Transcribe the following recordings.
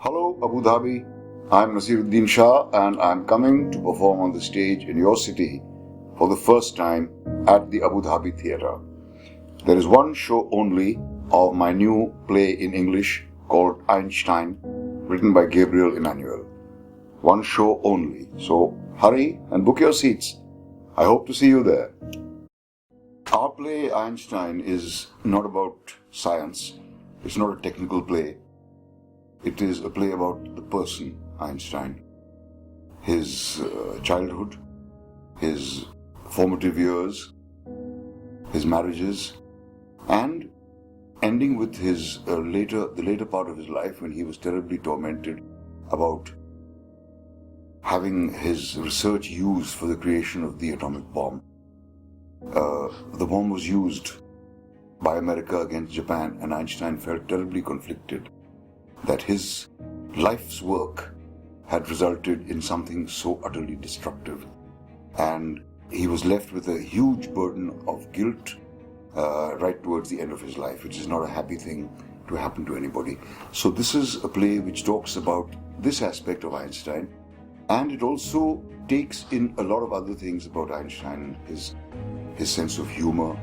Hello, Abu Dhabi. I'm Naseeruddin Shah and I'm coming to perform on the stage in your city for the first time at the Abu Dhabi Theatre. There is one show only of my new play in English called Einstein, written by Gabriel Emmanuel. One show only. So hurry and book your seats. I hope to see you there. Our play Einstein is not about science. It's not a technical play. It is a play about the person, Einstein, his childhood, his formative years, his marriages, and ending with his the later part of his life when he was terribly tormented about having his research used for the creation of the atomic bomb. The bomb was used by America against Japan, and Einstein felt terribly conflicted that his life's work had resulted in something so utterly destructive. And he was left with a huge burden of guilt right towards the end of his life, which is not a happy thing to happen to anybody. So this is a play which talks about this aspect of Einstein, and it also takes in a lot of other things about Einstein, his sense of humor.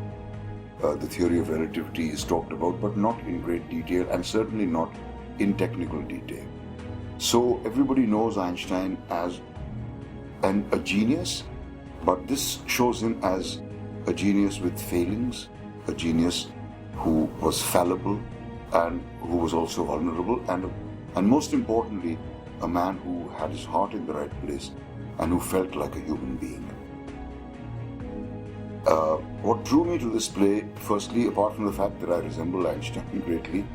The theory of relativity is talked about, but not in great detail, and certainly not in technical detail. So everybody knows Einstein as a genius, but this shows him as a genius with failings, a genius who was fallible and who was also vulnerable, and most importantly, a man who had his heart in the right place and who felt like a human being. What drew me to this play, firstly, apart from the fact that I resemble Einstein greatly,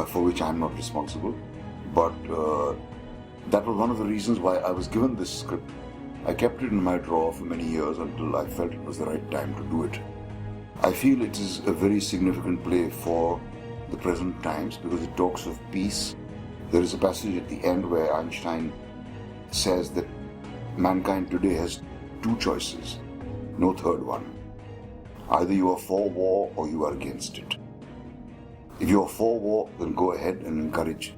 for which I'm not responsible, but that was one of the reasons why I was given this script. I kept it in my drawer for many years until I felt it was the right time to do it. I feel it is a very significant play for the present times because it talks of peace. There is a passage at the end where Einstein says that mankind today has two choices, no third one. Either you are for war or you are against it. If you are for war, then go ahead and encourage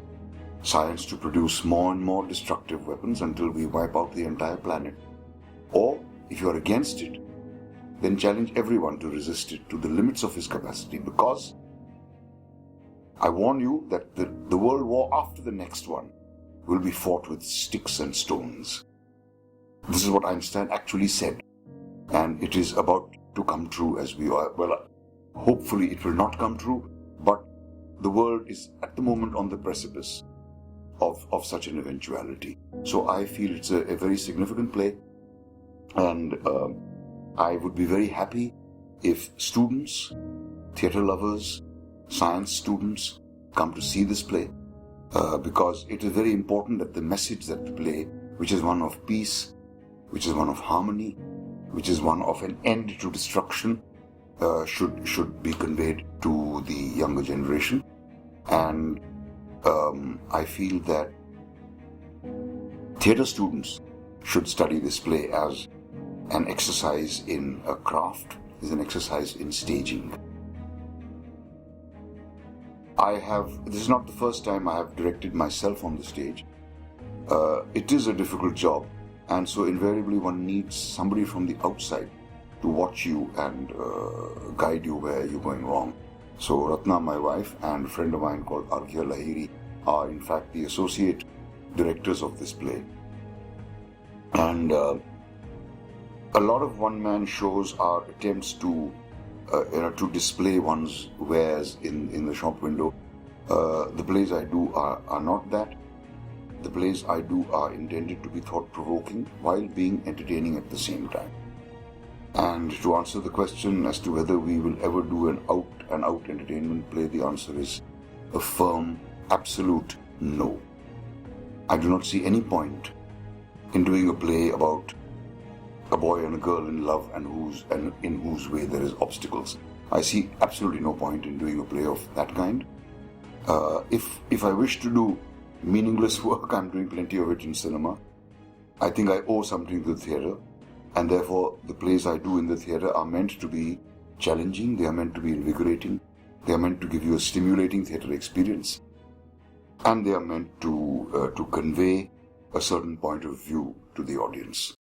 science to produce more and more destructive weapons until we wipe out the entire planet. Or, if you are against it, then challenge everyone to resist it to the limits of his capacity, because I warn you that the world war after the next one will be fought with sticks and stones. This is what Einstein actually said, and it is about to come true as we are. Well, hopefully it will not come true, but the world is at the moment on the precipice of such an eventuality. So I feel it's a very significant play, and I would be very happy if students, theatre lovers, science students come to see this play, because it is very important that the message that the play, which is one of peace, which is one of harmony, which is one of an end to destruction, should be conveyed to the younger generation. And I feel that theatre students should study this play as an exercise in a craft, as an exercise in staging. This is not the first time I have directed myself on the stage. It is a difficult job, and so invariably one needs somebody from the outside to watch you and guide you where you're going wrong. So Ratna, my wife, and a friend of mine called Arghya Lahiri are in fact the associate directors of this play. And a lot of one-man shows are attempts to display one's wares in the shop window. The plays I do are not that. The plays I do are intended to be thought-provoking while being entertaining at the same time. And to answer the question as to whether we will ever do an out entertainment play, the answer is a firm, absolute no. I do not see any point in doing a play about a boy and a girl in love and in whose way there is obstacles. I see absolutely no point in doing a play of that kind. If I wish to do meaningless work, I'm doing plenty of it in cinema. I think I owe something to the theatre, and therefore the plays I do in the theatre are meant to be challenging, they are meant to be invigorating, they are meant to give you a stimulating theatre experience. and they are meant to convey a certain point of view to the audience.